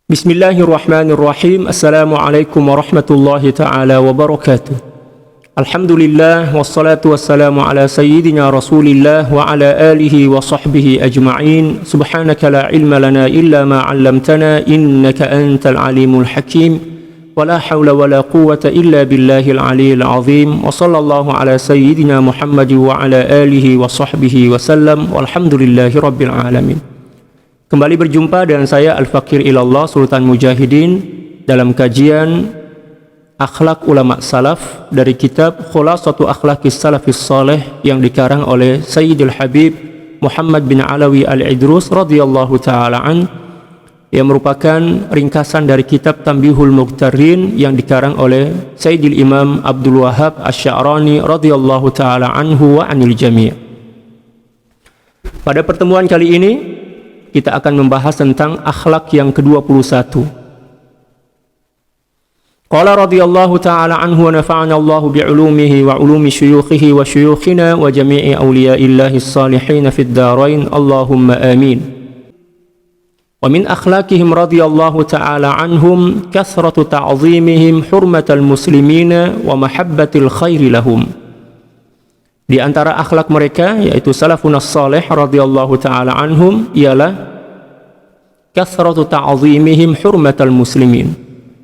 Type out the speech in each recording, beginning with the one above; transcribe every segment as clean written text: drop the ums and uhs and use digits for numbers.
Bismillahirrahmanirrahim. Assalamualaikum warahmatullahi ta'ala wabarakatuh. Alhamdulillah wassalatu wassalamu ala sayyidina Rasulillah wa ala alihi wa sahbihi ajma'in. Subhanaka la ilma lana illa ma 'allamtana innaka antal alimul hakim. Wa la hawla wa la quwwata illa billahil aliyyil azim. Wa sallallahu ala sayyidina Muhammad wa ala alihi wa sahbihi wa sallam. Walhamdulillahi rabbil alamin. Kembali berjumpa dengan saya Al-Fakir Ilallah Sultan Mujahidin dalam kajian Akhlak Ulama Salaf dari kitab Khulasatu Akhlaqis Salafis Saleh yang dikarang oleh Sayyidul Habib Muhammad bin Alawi Al-Idrus radhiyallahu ta'ala an, yang merupakan ringkasan dari kitab Tanbihul Mughtarrin yang dikarang oleh Sayyidil Imam Abdul Wahhab Asy-Sya'rani radhiyallahu ta'ala anhu wa anil jami'. Pada pertemuan kali ini kita akan membahas tentang akhlak yang ke-21. Qala radhiyallahu ta'ala anhu wa nafa'ana Allahu bi'ulumihi wa ulumi syuyukhihi wa syuyukhina wa jami'i awliya'illahi s-salihin fid darain. Allahumma amin. Wa min akhlaqihim radhiyallahu ta'ala anhum kathratu ta'zimihim hurmatal muslimina wa mahabbatil khairi lahum. Di antara akhlak mereka, yaitu salafun as-salih radhiyallahu ta'ala anhum, ialah kathratu ta'zimihim hurmatal muslimin,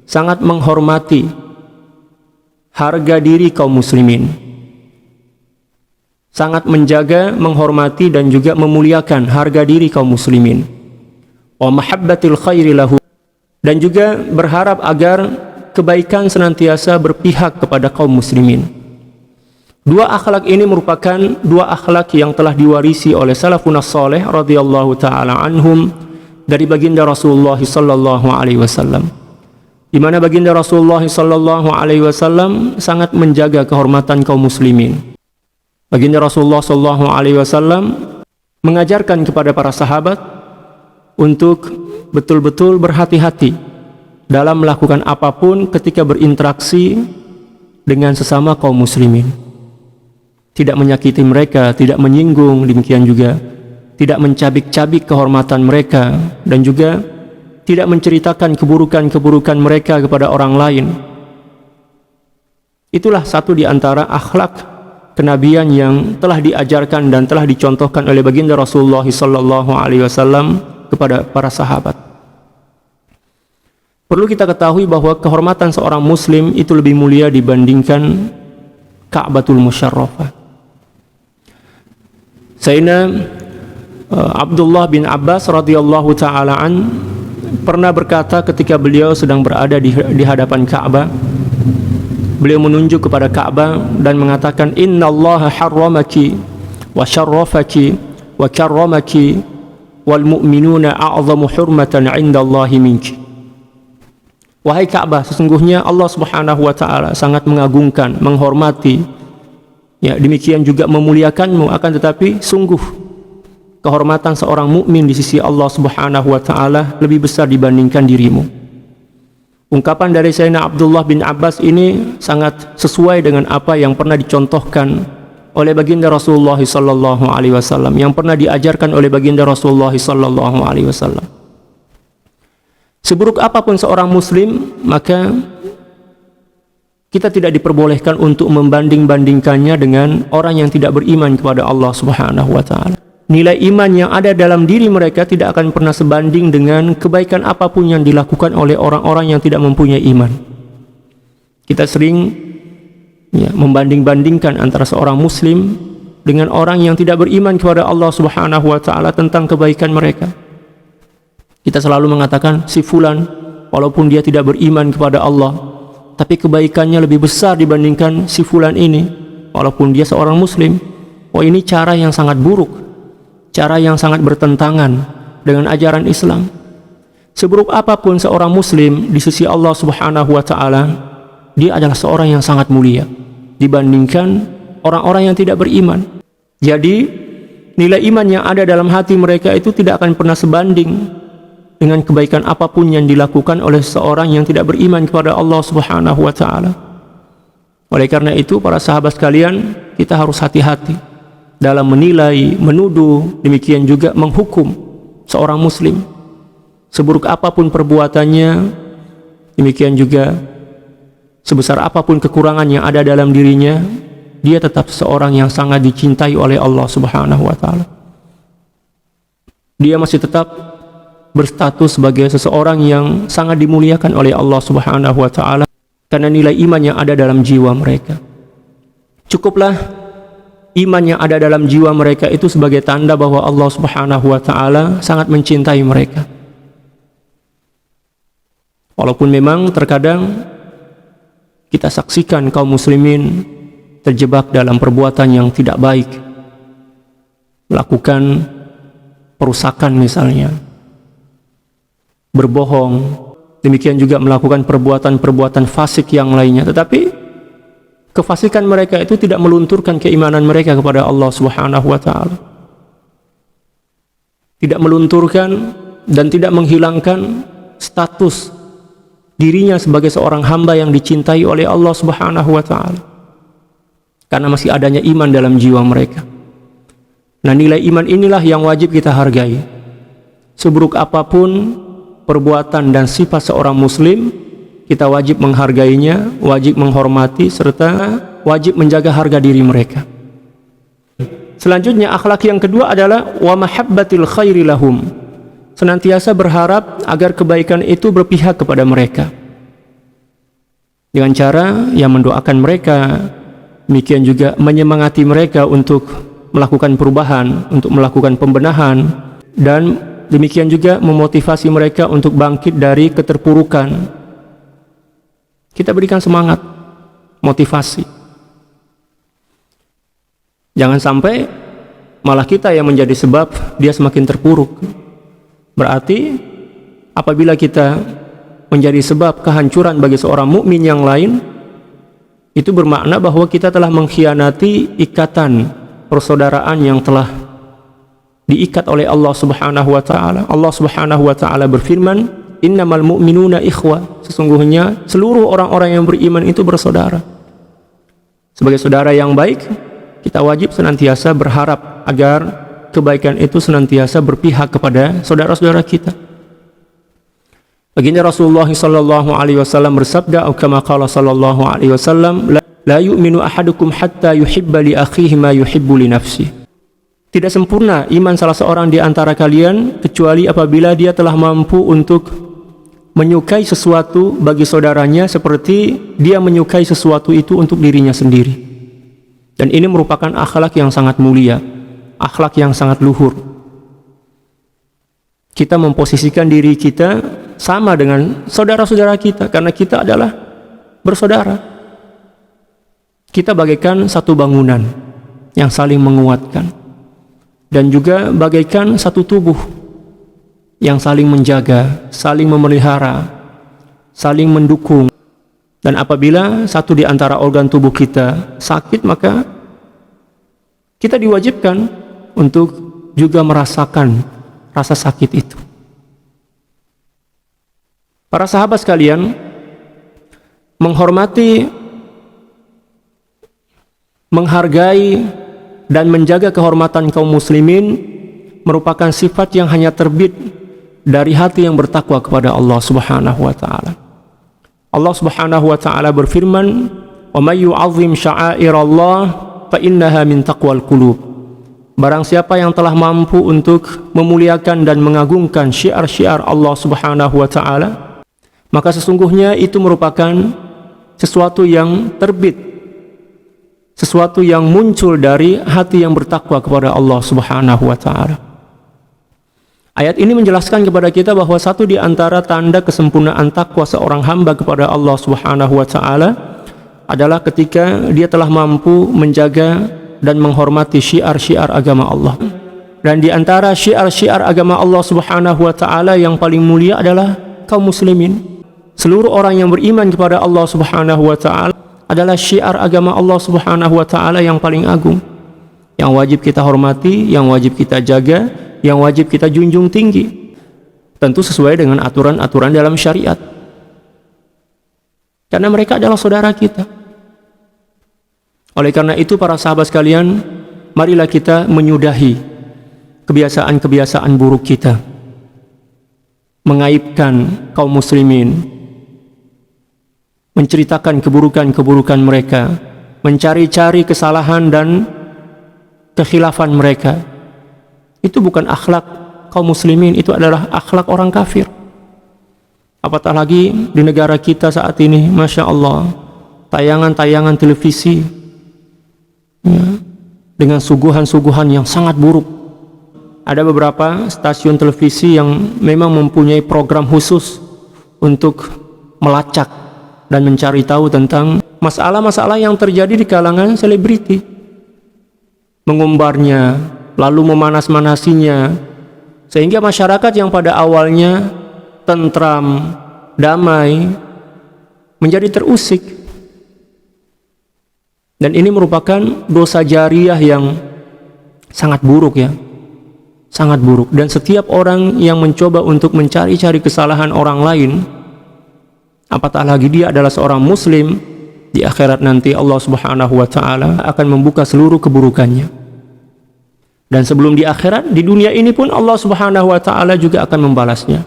sangat menghormati harga diri kaum muslimin, sangat menjaga, menghormati dan juga memuliakan harga diri kaum muslimin. Wa mahabbatil khairi lahu, dan juga berharap agar kebaikan senantiasa berpihak kepada kaum muslimin. Dua akhlak ini merupakan dua akhlak yang telah diwarisi oleh salafun as-salih radhiyallahu ta'ala anhum dari baginda Rasulullah sallallahu alaihi wasallam, di mana baginda Rasulullah sallallahu alaihi wasallam sangat menjaga kehormatan kaum muslimin. Baginda Rasulullah sallallahu alaihi wasallam mengajarkan kepada para sahabat untuk betul-betul berhati-hati dalam melakukan apapun ketika berinteraksi dengan sesama kaum muslimin. Tidak menyakiti mereka, tidak menyinggung, demikian juga tidak mencabik-cabik kehormatan mereka, dan juga tidak menceritakan keburukan-keburukan mereka kepada orang lain. Itulah satu di antara akhlak kenabian yang telah diajarkan dan telah dicontohkan oleh baginda Rasulullah sallallahu alaihi wasallam kepada para sahabat. Perlu kita ketahui bahwa kehormatan seorang muslim itu lebih mulia dibandingkan Ka'batul Musyarrafah. Sayyidina Abdullah bin Abbas radhiyallahu ta'ala an pernah berkata ketika beliau sedang berada di hadapan Ka'bah, beliau menunjuk kepada Ka'bah dan mengatakan, innallaha harramaki wa syarrafaki wa karramaki wal mu'minuna a'zamu hurmatan 'indallahi minki. Wahai Ka'bah, sesungguhnya Allah Subhanahu wa ta'ala sangat mengagungkan, menghormati, ya, demikian juga memuliakanmu, akan tetapi sungguh kehormatan seorang mukmin di sisi Allah Subhanahu wa ta'ala lebih besar dibandingkan dirimu. Ungkapan dari Sayyidina Abdullah bin Abbas ini sangat sesuai dengan apa yang pernah dicontohkan oleh baginda Rasulullah sallallahu alaihi wasallam, yang pernah diajarkan oleh baginda Rasulullah sallallahu alaihi wasallam. Seburuk apapun seorang muslim, maka kita tidak diperbolehkan untuk membanding-bandingkannya dengan orang yang tidak beriman kepada Allah Subhanahu wa ta'ala. Nilai iman yang ada dalam diri mereka tidak akan pernah sebanding dengan kebaikan apapun yang dilakukan oleh orang-orang yang tidak mempunyai iman. Kita sering membanding-bandingkan antara seorang muslim dengan orang yang tidak beriman kepada Allah Subhanahu wa ta'ala tentang kebaikan mereka. Kita selalu mengatakan, si fulan walaupun dia tidak beriman kepada Allah, tapi kebaikannya lebih besar dibandingkan si fulan ini walaupun dia seorang muslim. Oh, ini cara yang sangat buruk, cara yang sangat bertentangan dengan ajaran Islam. Seburuk apapun seorang muslim di sisi Allah Subhanahu wa ta'ala, dia adalah seorang yang sangat mulia dibandingkan orang-orang yang tidak beriman. Jadi nilai iman yang ada dalam hati mereka itu tidak akan pernah sebanding dengan kebaikan apapun yang dilakukan oleh seorang yang tidak beriman kepada Allah Subhanahu wa ta'ala. Oleh karena itu, para sahabat sekalian, kita harus hati-hati dalam menilai, menuduh, demikian juga menghukum seorang muslim. seburuk apapun perbuatannya, demikian juga sebesar apapun kekurangan yang ada dalam dirinya, dia tetap seorang yang sangat dicintai oleh Allah Subhanahu wa Ta'ala. Dia masih tetap berstatus sebagai seseorang yang sangat dimuliakan oleh Allah Subhanahu wa Ta'ala karena nilai iman yang ada dalam jiwa mereka. Cukuplah iman yang ada dalam jiwa mereka itu sebagai tanda bahwa Allah Subhanahu wa Ta'ala sangat mencintai mereka. Walaupun memang terkadang kita saksikan kaum muslimin terjebak dalam perbuatan yang tidak baik, melakukan perusakan misalnya, berbohong, demikian juga melakukan perbuatan-perbuatan fasik yang lainnya, tetapi kefasikan mereka itu tidak melunturkan keimanan mereka kepada Allah Subhanahu wa Ta'ala, tidak melunturkan dan tidak menghilangkan status dirinya sebagai seorang hamba yang dicintai oleh Allah Subhanahu wa Ta'ala, karena masih adanya iman dalam jiwa mereka. Nah, nilai iman inilah yang wajib kita hargai. Seburuk apapun perbuatan dan sifat seorang muslim, kita wajib menghargainya, wajib menghormati, serta wajib menjaga harga diri mereka. Selanjutnya, akhlak yang kedua adalah wa mahabbatil khairi lahum, senantiasa berharap agar kebaikan itu berpihak kepada mereka dengan cara yang mendoakan mereka, demikian juga menyemangati mereka untuk melakukan perubahan, untuk melakukan pembenahan, dan demikian juga memotivasi mereka untuk bangkit dari keterpurukan. Kita berikan semangat, motivasi. Jangan sampai malah kita yang menjadi sebab dia semakin terpuruk. Berarti apabila kita menjadi sebab kehancuran bagi seorang mukmin yang lain, itu bermakna bahwa kita telah mengkhianati ikatan persaudaraan yang telah diikat oleh Allah Subhanahu wa Ta'ala. Allah Subhanahu wa Ta'ala berfirman, innamal mu'minuna ikhwah, sesungguhnya seluruh orang-orang yang beriman itu bersaudara. Sebagai saudara yang baik, kita wajib senantiasa berharap agar kebaikan itu senantiasa berpihak kepada saudara-saudara kita. Baginda Rasulullah sallallahu alaihi wasallam bersabda, atau kama qala sallallahu alaihi wasallam, la yu'minu ahadukum hatta yuhibba li akhihi ma yuhibbu li nafsihi. Tidak sempurna iman salah seorang di antara kalian kecuali apabila dia telah mampu untuk menyukai sesuatu bagi saudaranya seperti dia menyukai sesuatu itu untuk dirinya sendiri. Dan ini merupakan akhlak yang sangat mulia, akhlak yang sangat luhur. Kita memposisikan diri kita sama dengan saudara-saudara kita karena kita adalah bersaudara. Kita bagaikan satu bangunan yang saling menguatkan, dan juga bagaikan satu tubuh yang saling menjaga, saling memelihara, saling mendukung. Dan apabila satu di antara organ tubuh kita sakit, maka kita diwajibkan untuk juga merasakan rasa sakit itu. Para sahabat sekalian, menghormati, menghargai dan menjaga kehormatan kaum muslimin merupakan sifat yang hanya terbit dari hati yang bertakwa kepada Allah Subhanahu wa Ta'ala. Allah Subhanahu wa Ta'ala berfirman, "Wa may yu'azzim sya'airallah fa innaha min taqwal qulub." Barang siapa yang telah mampu untuk memuliakan dan mengagungkan syiar-syiar Allah Subhanahu wa Ta'ala, maka sesungguhnya itu merupakan sesuatu yang terbit, sesuatu yang muncul dari hati yang bertakwa kepada Allah Subhanahu wa Ta'ala. Ayat ini menjelaskan kepada kita bahwa satu di antara tanda kesempurnaan takwa seorang hamba kepada Allah Subhanahu wa Ta'ala adalah ketika dia telah mampu menjaga dan menghormati syiar-syiar agama Allah. Dan di antara syiar-syiar agama Allah Subhanahu wa Ta'ala yang paling mulia adalah kaum muslimin. Seluruh orang yang beriman kepada Allah Subhanahu wa Ta'ala adalah syiar agama Allah Subhanahu wa Ta'ala yang paling agung, yang wajib kita hormati, yang wajib kita jaga, yang wajib kita junjung tinggi, tentu sesuai dengan aturan-aturan dalam syariat, karena mereka adalah saudara kita. Oleh karena itu, para sahabat sekalian, marilah kita menyudahi kebiasaan-kebiasaan buruk kita. mengaibkan kaum muslimin, menceritakan keburukan-keburukan mereka, mencari-cari kesalahan dan kekhilafan mereka. Itu bukan akhlak kaum muslimin, itu adalah akhlak orang kafir. Apatah lagi di negara kita saat ini, Masya Allah, tayangan-tayangan televisi ya, dengan suguhan-suguhan yang sangat buruk. Ada beberapa stasiun televisi yang memang mempunyai program khusus untuk melacak dan mencari tahu tentang masalah-masalah yang terjadi di kalangan selebriti, mengumbarnya, lalu memanas-manasinya, sehingga masyarakat yang pada awalnya tentram, damai, menjadi terusik. Dan ini merupakan dosa jariah yang sangat buruk ya, sangat buruk. Dan setiap orang yang mencoba untuk mencari-cari kesalahan orang lain, apatah lagi dia adalah seorang muslim, di akhirat nanti Allah Subhanahu wa taala akan membuka seluruh keburukannya. Dan sebelum di akhirat, di dunia ini pun Allah Subhanahu wa taala juga akan membalasnya.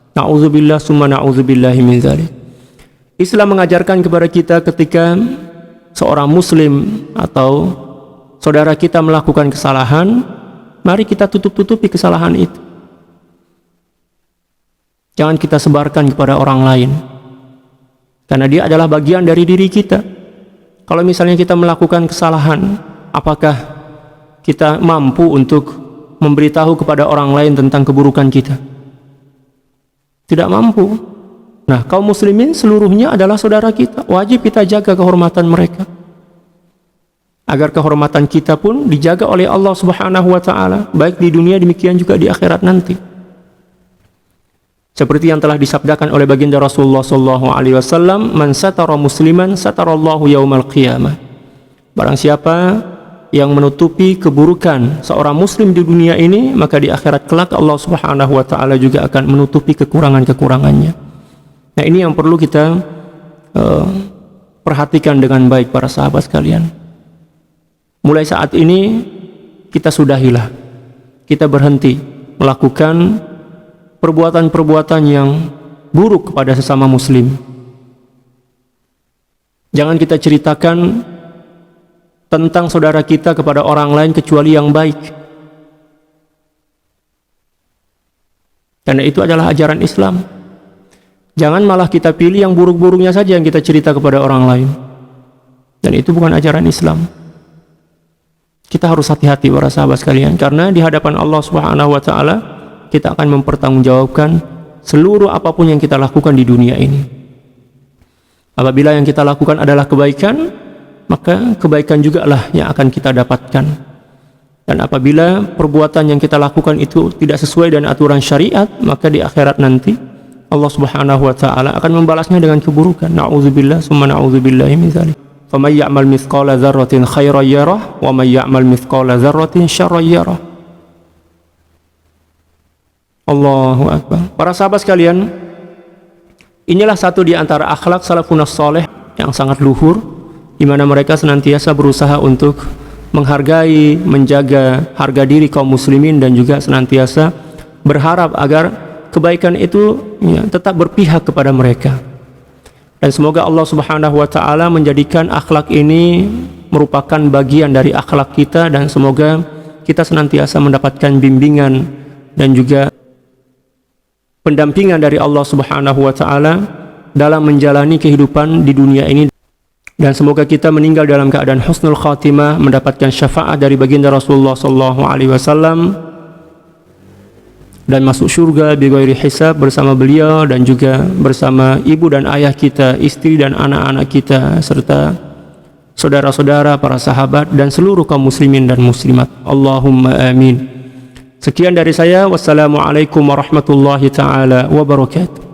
Na'udzubillah summa na'udzubillahi min dzalik. Islam mengajarkan kepada kita ketika seorang muslim atau saudara kita melakukan kesalahan, mari kita tutup-tutupi kesalahan itu. Jangan kita sebarkan kepada orang lain, karena dia adalah bagian dari diri kita. Kalau misalnya kita melakukan kesalahan, apakah kita mampu untuk memberitahu kepada orang lain tentang keburukan kita? Tidak mampu. Nah, kaum muslimin seluruhnya adalah saudara kita. Wajib kita jaga kehormatan mereka, agar kehormatan kita pun dijaga oleh Allah Subhanahu wa taala, baik di dunia demikian juga di akhirat nanti. Seperti yang telah disabdakan oleh baginda Rasulullah sallallahu alaihi wasallam, "Man satara musliman satarallahu yaumal qiyamah." Barang siapa yang menutupi keburukan seorang muslim di dunia ini, maka di akhirat kelak Allah Subhanahu wa taala juga akan menutupi kekurangan-kekurangannya. Nah, ini yang perlu kita perhatikan dengan baik para sahabat sekalian. Mulai saat ini kita sudahilah, kita berhenti melakukan perbuatan-perbuatan yang buruk kepada sesama muslim. Jangan kita ceritakan tentang saudara kita kepada orang lain kecuali yang baik, karena itu adalah ajaran Islam. Jangan malah kita pilih yang buruk-buruknya saja yang kita cerita kepada orang lain, dan itu bukan ajaran Islam. Kita harus hati-hati para sahabat sekalian, karena di hadapan Allah Subhanahu wa taala kita akan mempertanggungjawabkan seluruh apapun yang kita lakukan di dunia ini. Apabila yang kita lakukan adalah kebaikan, maka kebaikan juga lah yang akan kita dapatkan. Dan apabila perbuatan yang kita lakukan itu tidak sesuai dengan aturan syariat, maka di akhirat nanti Allah Subhanahu wa taala akan membalasnya dengan keburukan. Na'udzubillah summa na'udzubillahi min dzalik. Faman ya'mal mithqala dzarratin khairan yarah wa man ya'mal mithqala dzarratin syarran yarah. Allahu akbar. Para sahabat sekalian, inilah satu di antara akhlak salafun saleh yang sangat luhur, di mana mereka senantiasa berusaha untuk menghargai, menjaga harga diri kaum muslimin, dan juga senantiasa berharap agar kebaikan itu ya, tetap berpihak kepada mereka. Dan semoga Allah Subhanahu wa taala menjadikan akhlak ini merupakan bagian dari akhlak kita, dan semoga kita senantiasa mendapatkan bimbingan dan juga pendampingan dari Allah Subhanahu wa taala dalam menjalani kehidupan di dunia ini. Dan semoga kita meninggal dalam keadaan husnul khatimah, mendapatkan syafaat dari baginda Rasulullah sallallahu alaihi wasallam, dan masuk surga bighairi hisab bersama beliau, dan juga bersama ibu dan ayah kita, istri dan anak-anak kita, serta saudara-saudara, para sahabat, dan seluruh kaum muslimin dan muslimat. Allahumma amin. Sekian dari saya. Wassalamualaikum warahmatullahi taala wabarakatuh.